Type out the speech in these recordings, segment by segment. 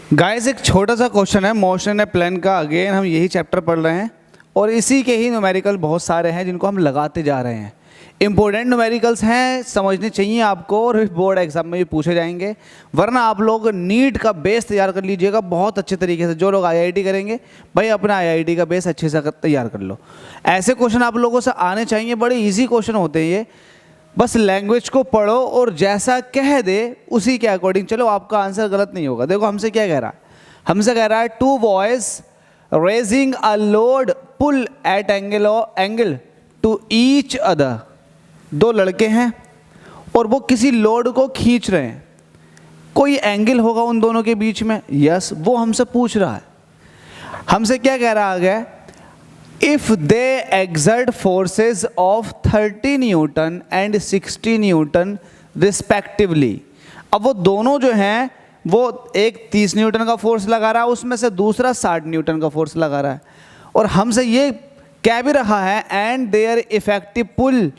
Guys एक छोटा सा क्वेश्चन है मोशन एंड प्लान का। अगेन हम यही चैप्टर पढ़ रहे हैं और इसी के ही न्यूमेरिकल बहुत सारे हैं जिनको हम लगाते जा रहे हैं। इंपॉर्टेंट न्यूमेरिकल्स हैं, समझने चाहिए आपको और बोर्ड एग्जाम में भी पूछे जाएंगे। वरना आप लोग नीट का बेस तैयार कर लीजिएगा बहुत अच्छे तरीके से। जो लोग आईआईटी करेंगे भाई अपना आईआईटी का बेस अच्छे से तैयार कर लो। ऐसे क्वेश्चन आप लोगों से आने चाहिए, बड़े ईजी क्वेश्चन होते हैं ये। बस लैंग्वेज को पढ़ो और जैसा कह दे उसी के अकॉर्डिंग चलो, आपका आंसर गलत नहीं होगा। देखो हमसे क्या कह रहा है, हमसे कह रहा है two boys raising a load pull at angle to each other. दो लड़के हैं और वो किसी लोड को खींच रहे हैं, कोई एंगल होगा उन दोनों के बीच में। यस, वो हमसे पूछ रहा है। हमसे क्या कह रहा है, if they exert forces of 30 newton and 60 newton respectively. अब वो दोनों जो हैं वो एक 30 न्यूटन का फोर्स लगा रहा है, उसमें से दूसरा 60 न्यूटन का फोर्स लगा रहा है। और हमसे ये कह भी रहा है and their effective pull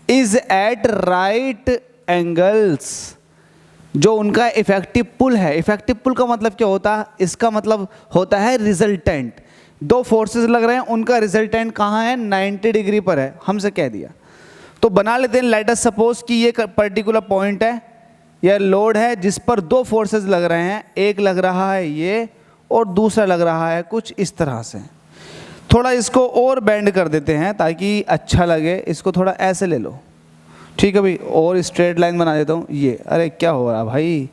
is at right angles. जो उनका इफेक्टिव पुल है, इफेक्टिव पुल का मतलब क्या होता है, इसका मतलब होता है रिजल्टेंट। दो फोर्सेस लग रहे हैं, उनका रिजल्टेंट कहाँ है, 90 डिग्री पर है, हमसे कह दिया। तो बना लेते हैं, लेट अस सपोज कि ये पर्टिकुलर पॉइंट है या लोड है जिस पर दो फोर्सेस लग रहे हैं। एक लग रहा है ये और दूसरा लग रहा है कुछ इस तरह से। थोड़ा इसको और बेंड कर देते हैं ताकि अच्छा लगे, इसको थोड़ा ऐसे ले लो, ठीक है भाई, और स्ट्रेट लाइन बना देता हूँ ये। अरे क्या हो रहा भाई,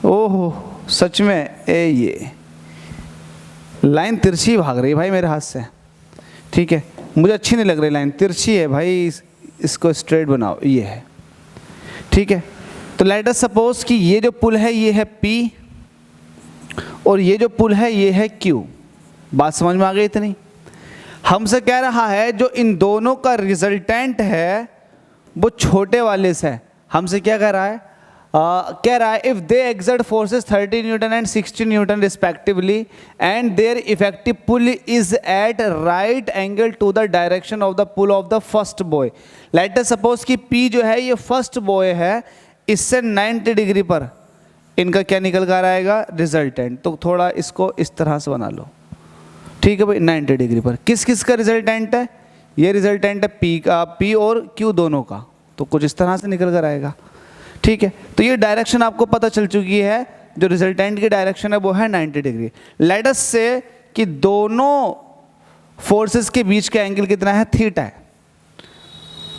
ओहो सच में ये लाइन तिरछी भाग रही है भाई मेरे हाथ से। ठीक है, मुझे अच्छी नहीं लग रही, लाइन तिरछी है भाई, इसको स्ट्रेट बनाओ, ये है। ठीक है, तो लेट अस सपोज कि ये जो पुल है ये है P और ये जो पुल है ये है Q। बात समझ में आ गई इतनी? हमसे कह रहा है जो इन दोनों का रिजल्टेंट है वो छोटे वाले से। हमसे क्या कह रहा है, कह रहा है if they exert forces 30 newton and 60 newton respectively and their effective pull is at right angle to the direction of the pull of the first boy. Let us suppose कि P जो है ये फर्स्ट बॉय है, इससे 90 degree पर इनका क्या निकल कर आएगा, रिजल्टेंट। तो थोड़ा इसको इस तरह से बना लो, ठीक है भाई, 90 डिग्री पर। किस किस का रिजल्टेंट है, ये रिजल्टेंट है P का, P और Q दोनों का, तो कुछ इस तरह से निकल कर आएगा। ठीक है, तो ये डायरेक्शन आपको पता चल चुकी है, जो रिजल्टेंट की डायरेक्शन है वो है 90 डिग्री। लेट अस से कि दोनों फोर्सेस के बीच का एंगल कितना है, थीटा है।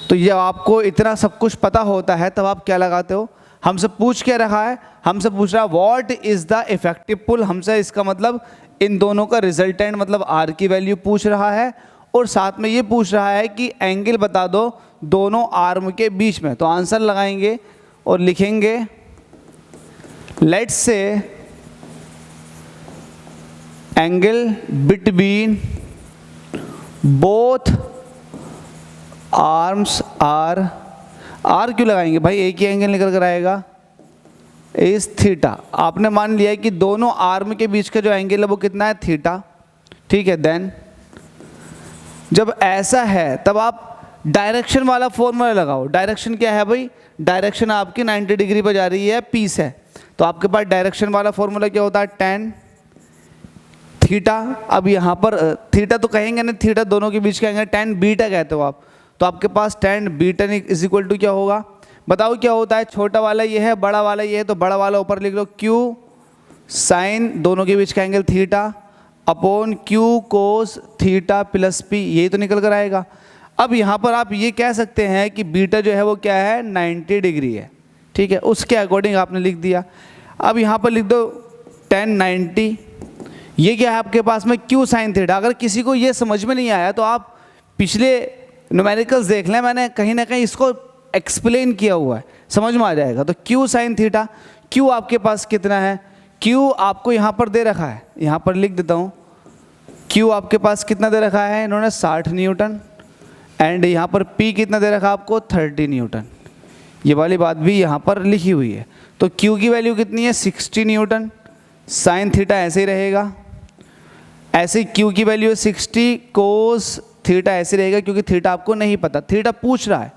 तो ये आपको इतना सब कुछ पता होता है तब आप क्या लगाते हो। हमसे पूछ क्या रहा है, हमसे पूछ रहा है व्हाट इज द इफेक्टिव पुल। हमसे इसका मतलब इन दोनों का रिजल्टेंट मतलब R की वैल्यू पूछ रहा है और साथ में ये पूछ रहा है कि एंगल बता दो दोनों आर्म के बीच में। तो आंसर लगाएंगे और लिखेंगे let's say angle between both arms R. R क्यों लगाएंगे भाई, एक ही एंगल निकल कर आएगा, इस थीटा। आपने मान लिया है कि दोनों आर्म के बीच का जो एंगल है वो कितना है, थीटा। ठीक है, देन जब ऐसा है तब आप डायरेक्शन वाला फॉर्मूला लगाओ। डायरेक्शन क्या है भाई, डायरेक्शन आपकी 90 डिग्री पर जा रही है P से, तो आपके पास डायरेक्शन वाला फॉर्मूला क्या होता है, tan थीटा। अब यहाँ पर थीटा तो कहेंगे ना, थीटा दोनों के बीच का एंगल, tan बीटा कहते हो आप। तो आपके पास tan beta is equal to क्या होगा, बताओ क्या होता है। छोटा वाला ये है, बड़ा वाला ये है, तो बड़ा वाला ऊपर लिख लो Q साइन दोनों के बीच का एंगल थीटा अपॉन Q कोस थीटा प्लस P, यही तो निकल कर आएगा। अब यहाँ पर आप ये कह सकते हैं कि बीटा जो है वो क्या है, 90 डिग्री है। ठीक है, उसके अकॉर्डिंग आपने लिख दिया। अब यहाँ पर लिख दो tan 90, ये क्या है आपके पास में Q साइन थीटा। अगर किसी को ये समझ में नहीं आया तो आप पिछले न्यूमेरिकल्स देख लें, मैंने कहीं ना कहीं इसको एक्सप्लेन किया हुआ है, समझ में आ जाएगा। तो Q साइन थीटा, Q आपके पास कितना है, Q आपको यहाँ पर दे रखा है, यहाँ पर लिख देता हूँ। Q आपके पास कितना दे रखा है इन्होंने, 60 न्यूटन, एंड यहाँ पर P कितना दे रखा आपको, 30 न्यूटन। ये वाली बात भी यहाँ पर लिखी हुई है। तो Q की वैल्यू कितनी है, 60 न्यूटन। साइन थीटा ऐसे ही रहेगा, ऐसे Q की वैल्यू है 60, कोस थीटा ऐसे रहेगा क्योंकि थीटा आपको नहीं पता, थीटा पूछ रहा है।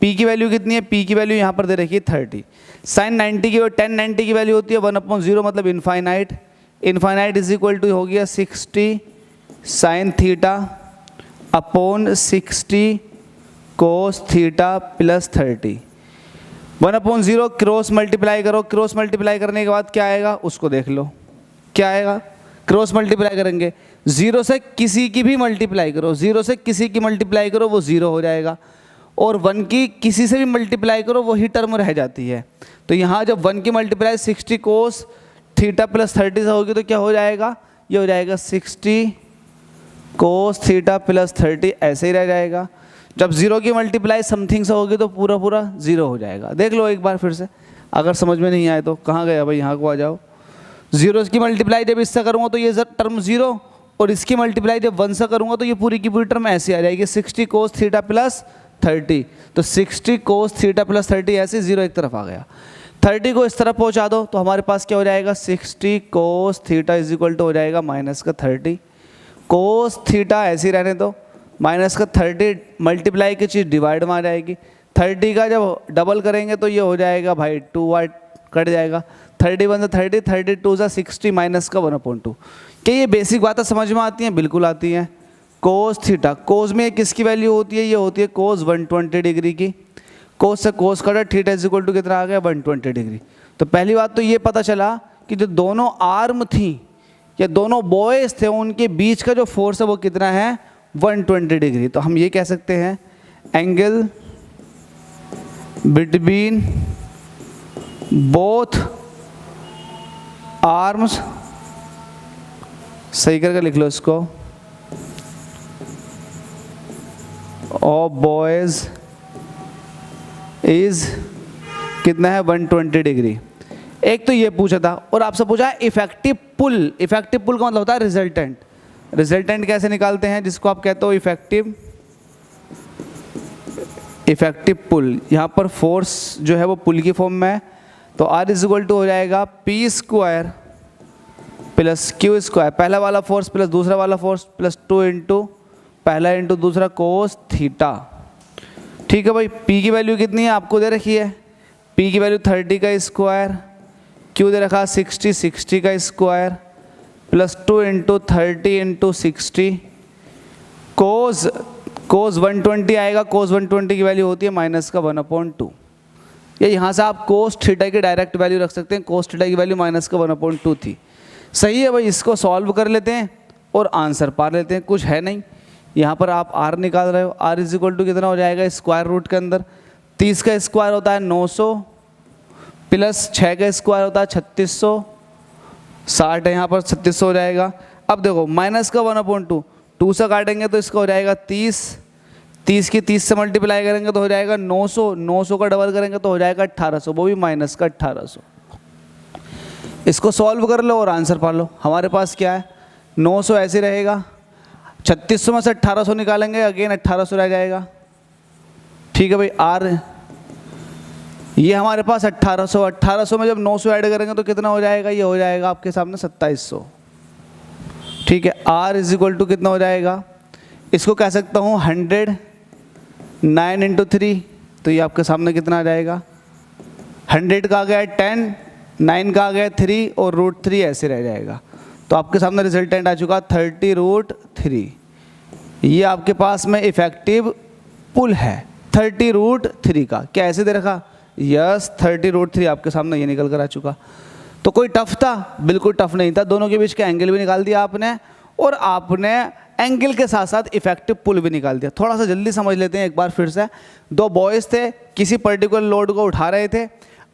P की वैल्यू कितनी है, P की वैल्यू यहाँ पर दे रखी है 30। साइन 90 की tan 90 की वैल्यू होती है 1/0 मतलब infinite. Infinite is equal to हो गया 60 sine theta upon 60 cos theta plus 30। 1/0 cross multiply करो, क्रॉस मल्टीप्लाई करने के बाद क्या आएगा उसको देख लो, क्या आएगा, क्रॉस मल्टीप्लाई करेंगे, 0 से किसी की भी मल्टीप्लाई करो, 0 से किसी की मल्टीप्लाई करो वो 0 हो जाएगा, और 1 की किसी से भी मल्टीप्लाई करो वही टर्म रह जाती है। तो यहाँ जब 1 की मल्टीप्लाई 60 कोस थीटा प्लस 30 से होगी तो क्या हो जाएगा, ये हो जाएगा 60 कोस थीटा प्लस 30, ऐसे ही रह जाएगा। जब 0 की मल्टीप्लाई समथिंग से होगी तो पूरा पूरा 0 हो जाएगा। देख लो एक बार फिर से, अगर समझ में नहीं आए तो। कहाँ गया भाई, यहाँ को आ जाओ। 0 की मल्टीप्लाई जब इससे करूँगा तो ये टर्म 0, और इसकी मल्टीप्लाई जब 1 से करूँगा तो ये पूरी की पूरी टर्म ऐसे आ जाएगी 60 कोस थीटा प्लस 30। तो 60 कोस थीटा प्लस 30 ऐसे 0 एक तरफ आ गया। 30 को इस तरफ पहुँचा दो तो हमारे पास क्या हो जाएगा, 60 cos theta is equal to हो जाएगा माइनस का 30। कोस थीटा ऐसे ही रहने दो, माइनस का 30 मल्टीप्लाई की चीज़ डिवाइड में आ जाएगी। 30 का जब डबल करेंगे तो ये हो जाएगा भाई 2 वाट कट जाएगा, 31 30, 32 सा 60 माइनस का 1/2। क्या ये बेसिक बातें समझ में आती हैं? बिल्कुल आती हैं। कोस थीटा, कोस में किसकी वैल्यू होती है, ये होती है कोस 120 डिग्री की। कोस से कोस कटा, थीटा इज इक्वल टू कितना आ गया 120 डिग्री। तो पहली बात तो ये पता चला कि जो दोनों आर्म थी या दोनों बॉयज़ थे उनके बीच का जो फोर्स है वो कितना है 120 डिग्री। तो हम ये कह सकते हैं एंगल बिटवीन बोथ आर्म्स, सही करके लिख लो इसको, ऑफ बॉयज इज कितना है 120 डिग्री। एक तो ये पूछा था, और आपसे पूछा है इफेक्टिव पुल। इफेक्टिव पुल का मतलब होता है रिजल्टेंट। रिजल्टेंट कैसे निकालते हैं, जिसको आप कहते हो इफेक्टिव पुल। यहाँ पर फोर्स जो है वो पुल की फॉर्म में है, तो R इज इक्वल टू हो जाएगा P square plus Q square, पहला वाला फोर्स प्लस दूसरा वाला फोर्स प्लस 2 इंटू पहला इंटू दूसरा कोस थीटा। ठीक है भाई, P की वैल्यू कितनी है आपको दे रखी है, P की वैल्यू 30 का स्क्वायर, Q दे रखा 60 का स्क्वायर प्लस 2 इंटू 30 इंटू 60। कोस 120 आएगा, कोस 120 की वैल्यू होती है माइनस का 1/2। या यहाँ से आप कोस थीटा की डायरेक्ट वैल्यू रख सकते हैं, कोस थीटा की वैल्यू माइनस का 1/2 थी। सही है भाई, इसको सॉल्व कर लेते हैं और आंसर पा लेते हैं। कुछ है नहीं, यहाँ पर आप R निकाल रहे हो, R इज इक्वल टू कितना हो जाएगा स्क्वायर रूट के अंदर 30 का स्क्वायर होता है 900 प्लस 6 का स्क्वायर होता है 3600, 60 है यहाँ पर 3600 हो जाएगा। अब देखो माइनस का 1/2, 2 से काटेंगे तो इसका हो जाएगा 30 की 30 से मल्टीप्लाई करेंगे तो हो जाएगा 900 का डबल करेंगे तो हो जाएगा 1800, वो भी माइनस का 1800। इसको सॉल्व कर लो और आंसर पा लो। हमारे पास क्या है 900 ऐसे रहेगा, 3600 में से 1800 निकालेंगे, अगेन 1800 रह जाएगा। ठीक है भाई, R ये हमारे पास 1800 में जब 900 ऐड करेंगे तो कितना हो जाएगा, ये हो जाएगा आपके सामने 2700। ठीक है, R इज इक्वल टू कितना हो जाएगा, इसको कह सकता हूँ 109 इंटू 3, तो ये आपके सामने कितना आ जाएगा, 100 का आ गया 10, 9 का आ गया 3 और √3 ऐसे रह जाएगा। तो आपके सामने रिजल्टेंट आ चुका 30√3। ये आपके पास में इफेक्टिव पुल है 30√3 का। क्या ऐसे दे रखा, यस 30√3 आपके सामने ये निकल कर आ चुका। तो कोई टफ था, बिल्कुल टफ नहीं था। दोनों के बीच का एंगल भी निकाल दिया आपने, और आपने एंगल के साथ साथ इफेक्टिव पुल भी निकाल दिया। थोड़ा सा जल्दी समझ लेते हैं एक बार फिर से। दो बॉयज़ थे, किसी पर्टिकुलर लोड को उठा रहे थे।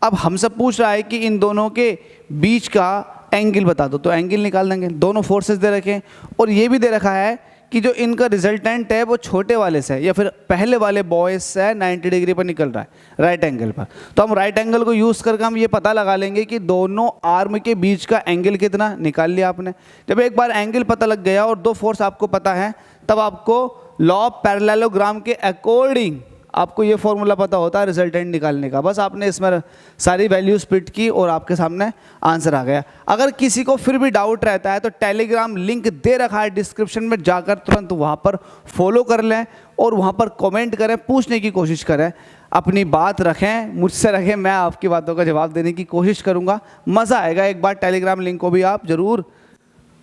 अब हमसे पूछ रहा है कि इन दोनों के बीच का एंगल बता दो, तो एंगल निकाल देंगे। दोनों फोर्सेस दे रखे हैं, और ये भी दे रखा है कि जो इनका रिजल्टेंट है वो छोटे वाले से या फिर पहले वाले बॉयज़ से 90 डिग्री पर निकल रहा है, राइट एंगल पर। तो हम राइट एंगल को यूज़ करके हम ये पता लगा लेंगे कि दोनों आर्म के बीच का एंगल कितना, निकाल लिया आपने। जब एक बार एंगल पता लग गया और दो फोर्स आपको पता है, तब आपको लॉ ऑफ पैरेललोग्राम के अकॉर्डिंग आपको ये फॉर्मूला पता होता है रिजल्टेंट निकालने का। बस आपने इसमें सारी वैल्यूज फिट की और आपके सामने आंसर आ गया। अगर किसी को फिर भी डाउट रहता है तो टेलीग्राम लिंक दे रखा है डिस्क्रिप्शन में, जाकर तुरंत वहाँ पर फॉलो कर लें और वहाँ पर कमेंट करें, पूछने की कोशिश करें। अपनी बात रखें, मुझसे रखें, मैं आपकी बातों का जवाब देने की कोशिश करूँगा। मज़ा आएगा। एक बार टेलीग्राम लिंक को भी आप ज़रूर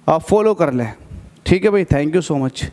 फॉलो कर लें। ठीक है भाई, थैंक यू सो मच।